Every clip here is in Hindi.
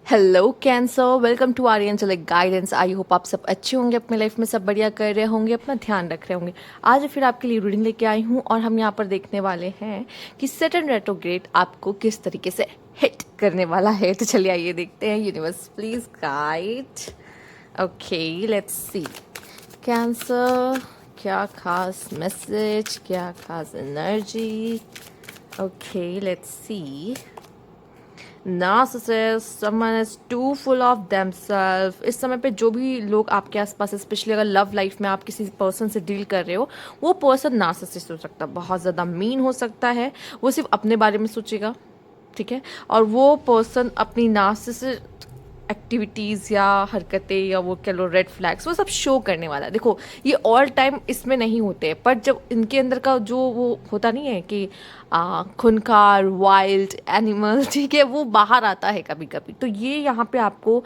हेलो कैंसर, वेलकम टू आर्यन चलिक गाइडेंस। आई होप आप सब अच्छे होंगे, अपने लाइफ में सब बढ़िया कर रहे होंगे, अपना ध्यान रख रहे होंगे। आज फिर आपके लिए रीडिंग लेके आई हूँ और हम यहाँ पर देखने वाले हैं कि सैटर्न रेट्रोग्रेड आपको किस तरीके से हिट करने वाला है। तो चलिए आइए देखते हैं। Universe please guide. Okay, let's C cancer, क्या खास मैसेज, क्या खास energy. Okay, let's C. Narcissist, someone is too full of themselves। इस समय पे जो भी लोग आपके आसपास, स्पेशली अगर लव लाइफ में आप किसी पर्सन से डील कर रहे हो, वो पर्सन नार्सिसिस्ट हो सकता है, बहुत ज़्यादा मीन हो सकता है। वो सिर्फ अपने बारे में सोचेगा, ठीक है, और वो पर्सन अपनी नार्सिसिस्ट एक्टिविटीज़ या हरकतें या वो कह लो रेड फ्लैग्स, वो सब शो करने वाला है। देखो, ये ऑल टाइम इसमें नहीं होते हैं, पर जब इनके अंदर का जो वो होता नहीं है कि खूंखार वाइल्ड एनिमल, ठीक है, वो बाहर आता है कभी कभी। तो ये यहाँ पे आपको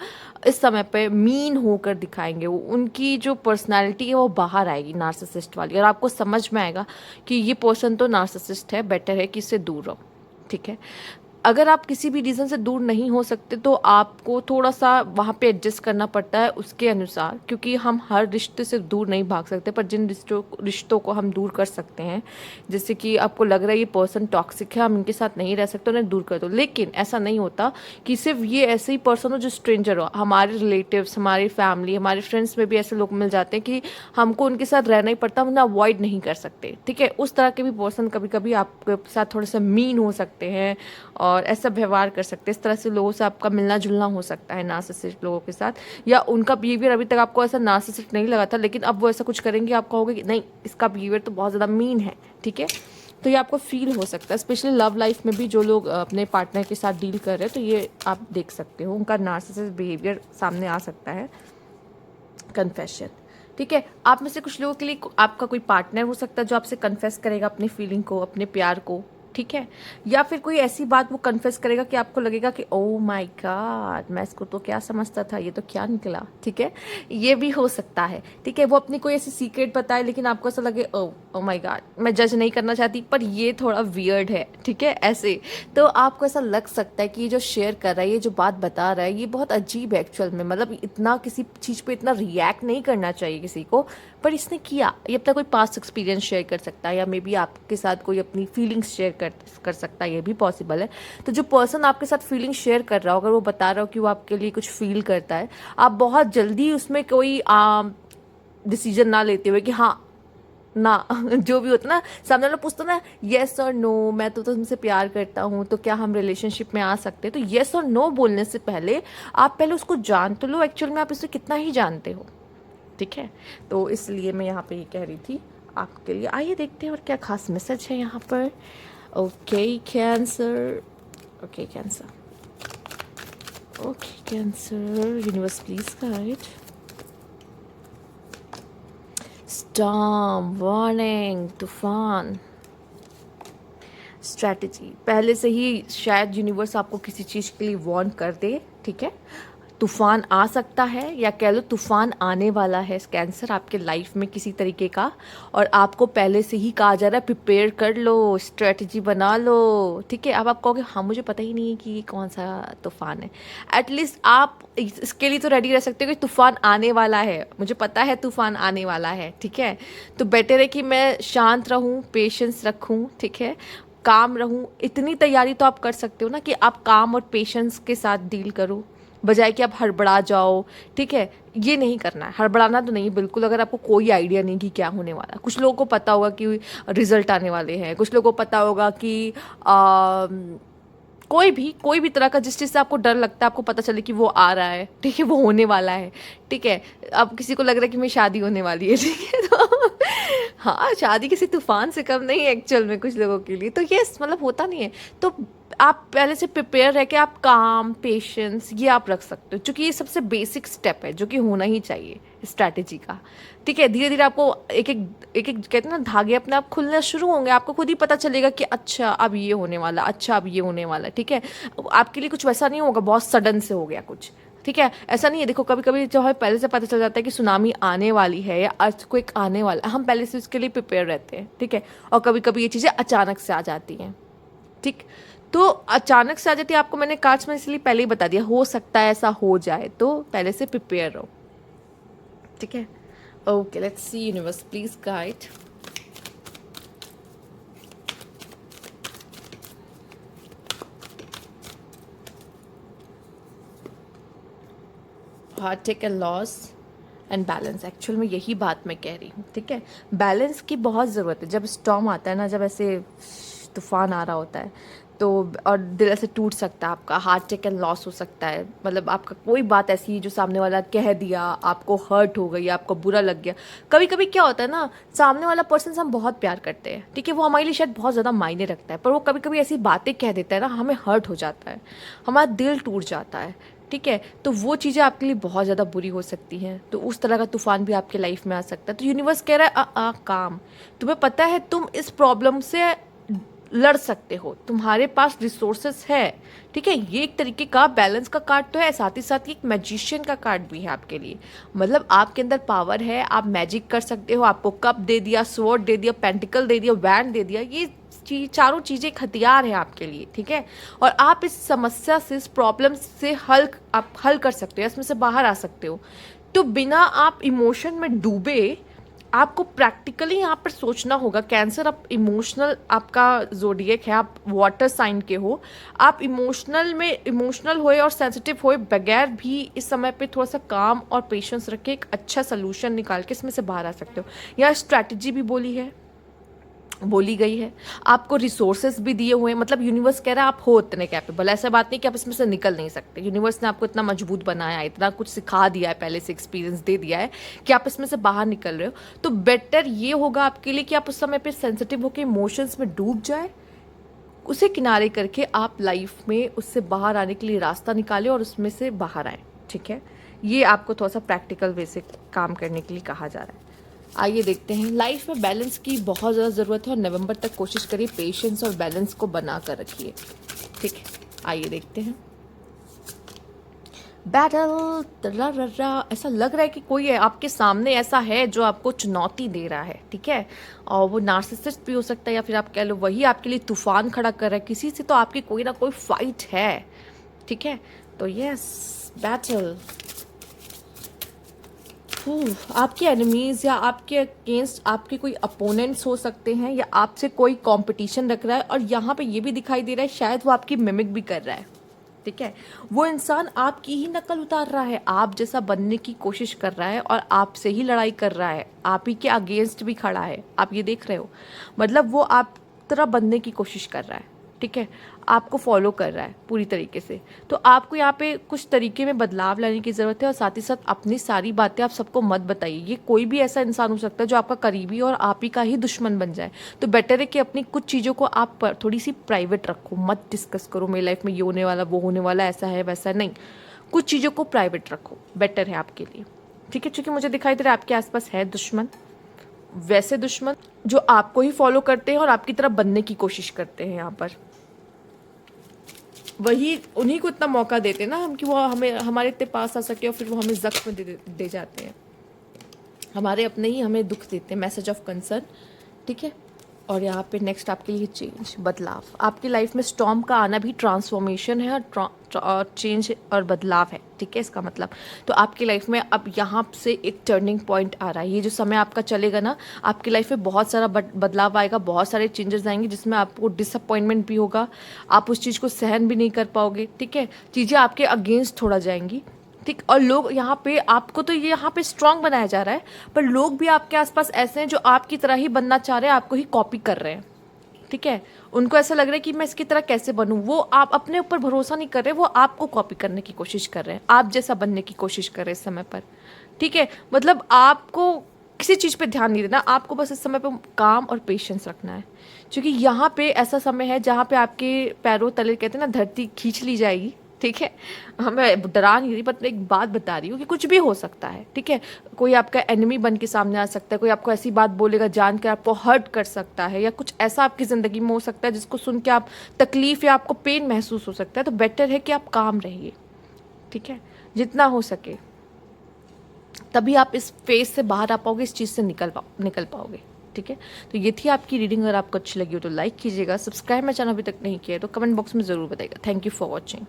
इस समय पे मीन होकर दिखाएंगे। वो उनकी जो पर्सनालिटी है वो बाहर आएगी नार्सिसिस्ट वाली, और आपको समझ में आएगा कि ये पर्सन तो नार्सिसिस्ट है, बेटर है कि इससे दूर रहो, ठीक है। अगर आप किसी भी रीज़न से दूर नहीं हो सकते तो आपको थोड़ा सा वहाँ पे एडजस्ट करना पड़ता है उसके अनुसार, क्योंकि हम हर रिश्ते से दूर नहीं भाग सकते, पर जिन रिश्तों को हम दूर कर सकते हैं, जैसे कि आपको लग रहा है ये पर्सन टॉक्सिक है, हम इनके साथ नहीं रह सकते, उन्हें दूर कर दो। लेकिन ऐसा नहीं होता कि सिर्फ ये ऐसे ही पर्सन हो जो स्ट्रेंजर हो। हमारे रिलेटिव्स, हमारी फैमिली, हमारे फ्रेंड्स में भी ऐसे लोग मिल जाते हैं कि हमको उनके साथ रहना ही पड़ता है, उन्हें अवॉइड नहीं कर सकते, ठीक है। उस तरह के भी पर्सन कभी कभी आपके साथ थोड़े से मीन हो सकते हैं और ऐसा व्यवहार कर सकते हैं। इस तरह से लोगों से आपका मिलना जुलना हो सकता है नार्सिसिस्ट लोगों के साथ, या उनका बिहेवियर अभी तक आपको ऐसा नार्सिसिस्ट नहीं लगा था, लेकिन अब वो ऐसा कुछ करेंगे, आप कहोगे कि नहीं, इसका बिहेवियर तो बहुत ज़्यादा मीन है, ठीक है। तो ये आपको फील हो सकता है, स्पेशली लव लाइफ में भी जो लोग अपने पार्टनर के साथ डील कर रहे हैं, तो ये आप देख सकते हो, उनका नार्सिसिस्ट बिहेवियर सामने आ सकता है। कन्फेशन, ठीक है। आप में से कुछ लोगों के लिए आपका कोई पार्टनर हो सकता है जो आपसे कन्फेस करेगा अपनी फीलिंग को, अपने प्यार को, ठीक है। या फिर कोई ऐसी बात वो कन्फेस करेगा कि आपको लगेगा कि ओ माय गॉड, मैं इसको तो क्या समझता था, ये तो क्या निकला, ठीक है। ये भी हो सकता है, ठीक है। वो अपनी कोई ऐसी सीक्रेट बताए, लेकिन आपको ऐसा लगे ओ माय गॉड, मैं जज नहीं करना चाहती पर ये थोड़ा वियर्ड है, ठीक है, ऐसे। तो आपको ऐसा लग सकता है कि ये जो शेयर कर रहा है, ये जो बात बता रहा है, ये बहुत अजीब है एक्चुअल में। मतलब इतना किसी चीज़ पे इतना रिएक्ट नहीं करना चाहिए किसी को, पर इसने किया। ये अपना कोई पास्ट एक्सपीरियंस शेयर कर सकता है, या मे बी आपके साथ कोई अपनी फीलिंग्स शेयर कर सकता है, ये भी पॉसिबल है। तो जो पर्सन आपके साथ फीलिंग शेयर कर रहा हो, अगर वो बता रहा हो कि वो आपके लिए कुछ फील करता है, आप बहुत जल्दी उसमें कोई डिसीजन ना लेते हुए कि हाँ ना जो भी होता ना, सामने वाला पूछता ना येस और नो, मैं तो तुमसे प्यार करता हूँ, तो क्या हम रिलेशनशिप में आ सकते हैं, तो येस और नो बोलने से पहले आप पहले उसको जान तो लो एक्चुअल में आप इसे कितना ही जानते हो, ठीक है। तो इसलिए मैं यहाँ पे ये कह रही थी आपके लिए। आइए देखते हैं और क्या खास मैसेज है यहाँ पर। Okay cancer, okay cancer, okay cancer, universe please guide. Storm, warning, तूफान, स्ट्रैटेजी। पहले से ही शायद यूनिवर्स आपको किसी चीज़ के लिए वार्न कर दे, ठीक है। तूफान आ सकता है, या कह लो तूफान आने वाला है कैंसर आपके लाइफ में किसी तरीके का, और आपको पहले से ही कहा जा रहा है प्रिपेयर कर लो, स्ट्रेटजी बना लो, ठीक है। अब आप कहोगे हाँ मुझे पता ही नहीं है कि ये कौन सा तूफान है। एटलीस्ट आप इसके लिए तो रेडी रह सकते हो कि तूफान आने वाला है, मुझे पता है तूफान आने वाला है, ठीक है। तो बेटर है कि मैं शांत रहूँ, पेशेंस रखूँ, ठीक है, काम रहूँ। इतनी तैयारी तो आप कर सकते हो ना कि आप काम और पेशेंस के साथ डील करो, बजाय कि आप हड़बड़ा जाओ, ठीक है। ये नहीं करना है, हड़बड़ाना तो नहीं बिल्कुल। अगर आपको कोई आइडिया नहीं कि क्या होने वाला, कुछ लोगों को पता होगा कि रिजल्ट आने वाले हैं, कुछ लोगों को पता होगा कि कोई भी तरह का जिस चीज़ से आपको डर लगता है, आपको पता चले कि वो आ रहा है, ठीक है, वो होने वाला है, ठीक है। अब किसी को लग रहा है कि मेरी शादी होने वाली है, ठीक है, तो हाँ, शादी किसी तूफान से कम नहीं है एक्चुअल में कुछ लोगों के लिए। तो यस, मतलब होता नहीं है, तो आप पहले से प्रिपेयर रह के आप काम, पेशेंस, ये आप रख सकते हो, क्योंकि ये सबसे बेसिक स्टेप है जो कि होना ही चाहिए स्ट्रैटेजी का, ठीक है। धीरे धीरे आपको एक एक कहते हैं ना, धागे अपने आप खुलना शुरू होंगे, आपको खुद ही पता चलेगा कि अच्छा अब ये होने वाला, अच्छा अब ये होने वाला, ठीक है। आपके लिए कुछ वैसा नहीं होगा बहुत सडन से हो गया कुछ, ठीक है, ऐसा नहीं है। देखो कभी कभी जो है पहले से पता चल जाता है कि सुनामी आने वाली है या अर्थक्वेक आने वाला है, हम पहले से उसके लिए प्रिपेयर रहते हैं, ठीक है। और कभी कभी ये चीज़ें अचानक से आ जाती हैं, ठीक। तो अचानक से आ जाती है आपको, मैंने कार्ड्स में इसलिए पहले ही बता दिया, हो सकता है ऐसा हो जाए, तो पहले से प्रिपेयर रहो, ठीक है। Okay, let's see universe, please guide. Heart take and loss and balance. Actual में यही बात मैं कह रही हूँ, ठीक है। बैलेंस की बहुत ज़रूरत है। जब स्टॉर्म आता है ना, जब ऐसे तूफान आ रहा होता है, तो और दिल ऐसे टूट सकता है आपका, हार्ट टेक एंड लॉस हो सकता है, मतलब आपका कोई बात ऐसी जो सामने वाला कह दिया, आपको हर्ट हो गई, आपको बुरा लग गया। कभी कभी क्या होता है ना, सामने वाला पर्सन से हम बहुत प्यार करते हैं, ठीक है, वो हमारे लिए शायद बहुत ज़्यादा मायने रखता है, पर वो कभी कभी ऐसी बातें कह देता है ना, हमें हर्ट हो जाता है, हमारा दिल टूट जाता है, ठीक है। तो वो चीज़ें आपके लिए बहुत ज़्यादा बुरी हो सकती हैं, तो उस तरह का तूफान भी आपके लाइफ में आ सकता है। तो यूनिवर्स कह रहा है काम, तुम्हें पता है तुम इस प्रॉब्लम से लड़ सकते हो, तुम्हारे पास रिसोर्सेस है, ठीक है। ये एक तरीके का बैलेंस का कार्ड तो है, साथ ही साथ एक मैजिशियन का कार्ड भी है आपके लिए। मतलब आपके अंदर पावर है, आप मैजिक कर सकते हो, आपको कप दे दिया, स्वॉर्ड दे दिया, पेंटिकल दे दिया, वैंड दे दिया, ये चारों चीज़ें एक हथियार है आपके लिए, ठीक है। और आप इस समस्या से, इस प्रॉब्लम से आप हल कर सकते हो, इसमें से बाहर आ सकते हो। तो बिना आप इमोशन में डूबे, आपको प्रैक्टिकली यहाँ पर सोचना होगा। कैंसर, आप इमोशनल, आपका जोडिएक है, आप वाटर साइन के हो, आप इमोशनल होए और सेंसिटिव होए बगैर भी इस समय पे थोड़ा सा काम और पेशेंस रख के एक अच्छा सोल्यूशन निकाल के इसमें से बाहर आ सकते हो। यहाँ स्ट्रैटेजी भी बोली गई है, आपको रिसोर्सेज भी दिए हुए हैं। मतलब यूनिवर्स कह रहा है आप हो इतने कैपेबल, ऐसा बात नहीं कि आप इसमें से निकल नहीं सकते। यूनिवर्स ने आपको इतना मजबूत बनाया है, इतना कुछ सिखा दिया है, पहले से एक्सपीरियंस दे दिया है कि आप इसमें से बाहर निकल रहे हो। तो बेटर ये होगा आपके लिए कि आप उस समय पे सेंसिटिव होकर इमोशंस में डूब जाए, उसे किनारे करके आप लाइफ में उससे बाहर आने के लिए रास्ता निकालें और उसमें से बाहर आए, ठीक है। ये आपको थोड़ा सा प्रैक्टिकल वे से काम करने के लिए कहा जा रहा है। आइए देखते हैं, लाइफ में बैलेंस की बहुत ज़्यादा ज़रूरत है और नवंबर तक कोशिश करिए पेशेंस और बैलेंस को बना कर रखिए, ठीक है। आइए देखते हैं, बैटल ऐसा लग रहा है कि कोई है आपके सामने ऐसा है जो आपको चुनौती दे रहा है, ठीक है। और वो नार्सिसिस्ट भी हो सकता है, या फिर आप कह लो वही आपके लिए तूफान खड़ा कर रहा है, किसी से तो आपकी कोई ना कोई फाइट है, ठीक है। तो यस, बैटल, आपके एनिमीज या आपके अगेंस्ट आपके कोई अपोनेंट्स हो सकते हैं, या आपसे कोई कंपटीशन रख रहा है। और यहाँ पे ये भी दिखाई दे रहा है शायद वो आपकी मिमिक भी कर रहा है, ठीक है। वो इंसान आपकी ही नकल उतार रहा है, आप जैसा बनने की कोशिश कर रहा है और आपसे ही लड़ाई कर रहा है, आप ही के अगेंस्ट भी खड़ा है, आप ये देख रहे हो। मतलब वो आप तरह बनने की कोशिश कर रहा है, ठीक है, आपको फॉलो कर रहा है पूरी तरीके से। तो आपको यहाँ पे कुछ तरीके में बदलाव लाने की ज़रूरत है, और साथ ही साथ अपनी सारी बातें आप सबको मत बताइए। ये कोई भी ऐसा इंसान हो सकता है जो आपका करीबी और आप ही का ही दुश्मन बन जाए। तो बेटर है कि अपनी कुछ चीज़ों को आप थोड़ी सी प्राइवेट रखो, मत डिस्कस करो मेरी लाइफ में ये होने वाला, वो होने वाला, ऐसा है वैसा नहीं। कुछ चीज़ों को प्राइवेट रखो, बेटर है आपके लिए, ठीक है। क्योंकि मुझे दिखाई दे रहा है आपके आसपास है दुश्मन, वैसे दुश्मन जो आपको ही फॉलो करते हैं और आपकी तरफ बनने की कोशिश करते हैं। यहाँ पर वही उन्हीं को इतना मौका देते हैं ना हम, कि वो हमें हमारे इतने पास आ सके और फिर वो हमें जख्म दे जाते हैं, हमारे अपने ही हमें दुख देते हैं। मैसेज ऑफ कंसर्न, ठीक है। और यहाँ पे नेक्स्ट आपके लिए चेंज, बदलाव। आपकी लाइफ में स्टॉर्म का आना भी ट्रांसफॉर्मेशन है और चेंज और बदलाव है, ठीक है। इसका मतलब तो आपकी लाइफ में अब यहाँ से एक टर्निंग पॉइंट आ रहा है। ये जो समय आपका चलेगा ना, आपकी लाइफ में बहुत सारा बदलाव आएगा, बहुत सारे चेंजेस आएंगे, जिसमें आपको डिसअपॉइंटमेंट भी होगा, आप उस चीज़ को सहन भी नहीं कर पाओगे, ठीक है। चीज़ें आपके अगेंस्ट थोड़ा जाएंगी, ठीक। और लोग यहाँ पे, आपको तो ये यहाँ पे स्ट्रांग बनाया जा रहा है, पर लोग भी आपके आसपास ऐसे हैं जो आपकी तरह ही बनना चाह रहे हैं, आपको ही कॉपी कर रहे हैं, ठीक है। उनको ऐसा लग रहा है कि मैं इसकी तरह कैसे बनूं, वो आप अपने ऊपर भरोसा नहीं कर रहे, वो आपको कॉपी करने की कोशिश कर रहे हैं, आप जैसा बनने की कोशिश कर रहे हैं इस समय पर, ठीक है। मतलब आपको किसी चीज़ पे ध्यान नहीं देना, आपको बस इस समय पे काम और पेशेंस रखना है। क्योंकि यहाँ पे ऐसा समय है जहाँ पे आपके पैरों तले, कहते हैं ना, धरती खींच ली जाएगी, ठीक है। मैं डरा नहीं रही, पर एक बात बता रही हूँ कि कुछ भी हो सकता है, ठीक है। कोई आपका एनिमी बन के सामने आ सकता है, कोई आपको ऐसी बात बोलेगा जान के आपको हर्ट कर सकता है, या कुछ ऐसा आपकी ज़िंदगी में हो सकता है जिसको सुन के आप तकलीफ़ या आपको पेन महसूस हो सकता है। तो बेटर है कि आप काम रहिए, ठीक है, जितना हो सके, तभी आप इस फेज से बाहर आ पाओगे, इस चीज़ से निकल पाओगे, ठीक है। तो ये थी आपकी रीडिंग। अगर आपको अच्छी लगी हो तो लाइक कीजिएगा, सब्सक्राइब मेरा चैनल अभी तक नहीं किया है तो कमेंट बॉक्स में ज़रूर बताइएगा। Thank you for watching.